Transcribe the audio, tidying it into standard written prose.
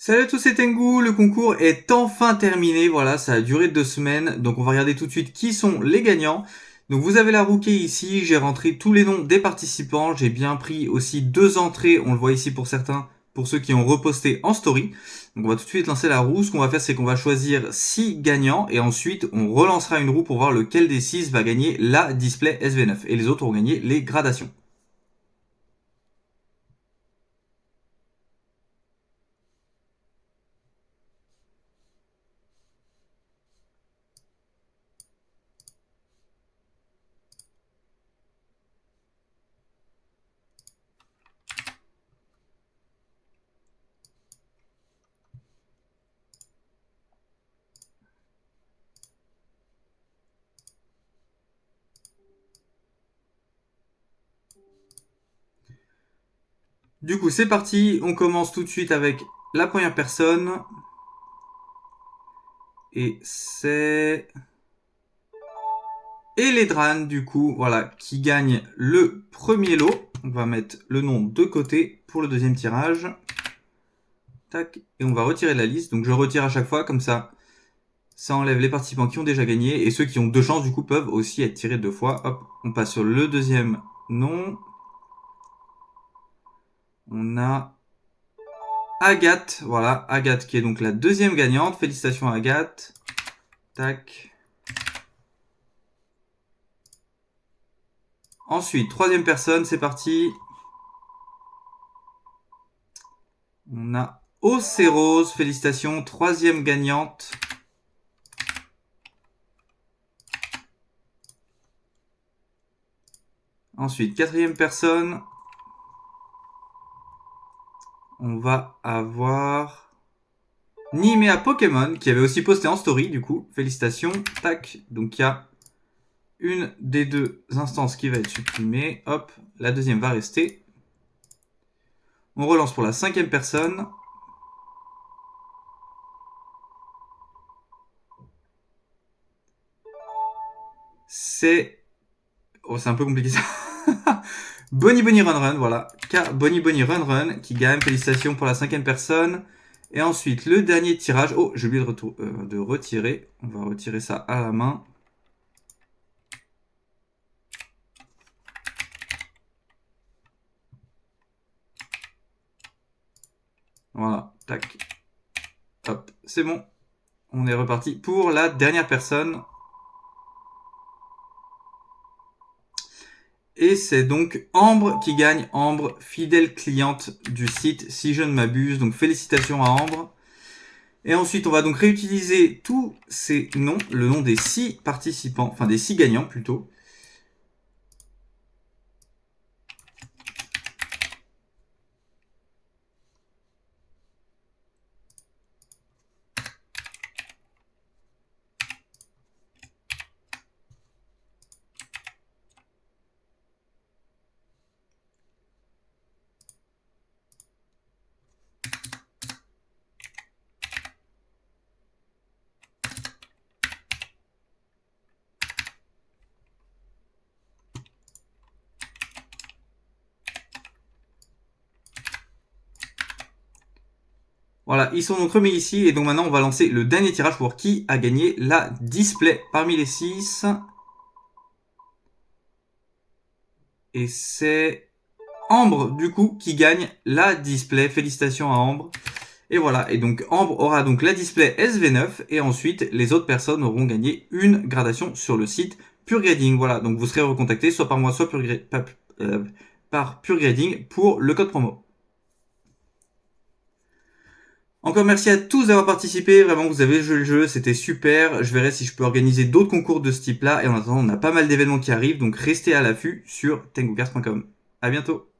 Salut à tous, c'est Tengu, le concours est enfin terminé, voilà, ça a duré 2 semaines, donc on va regarder tout de suite qui sont les gagnants. Donc vous avez la rookie ici, j'ai rentré tous les noms des participants, j'ai bien pris aussi 2 entrées, on le voit ici pour certains, pour ceux qui ont reposté en story. Donc on va tout de suite lancer la roue, ce qu'on va faire c'est qu'on va choisir 6 gagnants et ensuite on relancera une roue pour voir lequel des 6 va gagner la display SV9 et les autres vont gagner les gradations. Du coup, c'est parti. On commence tout de suite avec la première personne. Et c'est Eledran, du coup, voilà, qui gagne le premier lot. On va mettre le nom de côté pour le deuxième tirage. Tac. Et on va retirer de la liste. Donc je retire à chaque fois, comme ça enlève les participants qui ont déjà gagné. Et ceux qui ont 2 chances, du coup, peuvent aussi être tirés 2 fois. Hop, on passe sur le deuxième nom. On a Agathe, voilà, Agathe qui est donc la deuxième gagnante. Félicitations à Agathe. Tac. Ensuite, troisième personne, c'est parti. On a Océrose, félicitations, troisième gagnante. Ensuite, quatrième personne. On va avoir Nimea Pokémon, qui avait aussi posté en story, du coup. Félicitations. Tac. Donc, il y a une des 2 instances qui va être supprimée. Hop. La deuxième va rester. On relance pour la cinquième personne. C'est... Oh, c'est un peu compliqué ça. Bonnie Bonnie Run Run, voilà. Bonnie Bonnie Run Run qui gagne. Félicitations pour la cinquième personne. Et ensuite, le dernier tirage. Oh, j'ai oublié de retirer. On va retirer ça à la main. Voilà, tac. Hop, c'est bon. On est reparti pour la dernière personne. Et c'est donc Ambre qui gagne. Ambre, fidèle cliente du site, si je ne m'abuse. Donc félicitations à Ambre. Et ensuite, on va donc réutiliser tous ces noms, le nom des 6 participants, enfin des 6 gagnants plutôt. Voilà, ils sont donc remis ici et donc maintenant on va lancer le dernier tirage pour qui a gagné la display parmi les 6. Et c'est Ambre du coup qui gagne la display. Félicitations à Ambre. Et voilà, et donc Ambre aura donc la display SV9 et ensuite les autres personnes auront gagné une gradation sur le site Pure Grading. Voilà, donc vous serez recontacté soit par moi, soit par Pure Grading pour le code promo. Encore merci à tous d'avoir participé, vraiment vous avez joué le jeu, c'était super. Je verrai si je peux organiser d'autres concours de ce type là et en attendant on a pas mal d'événements qui arrivent, donc restez à l'affût sur tengucars.com. À bientôt.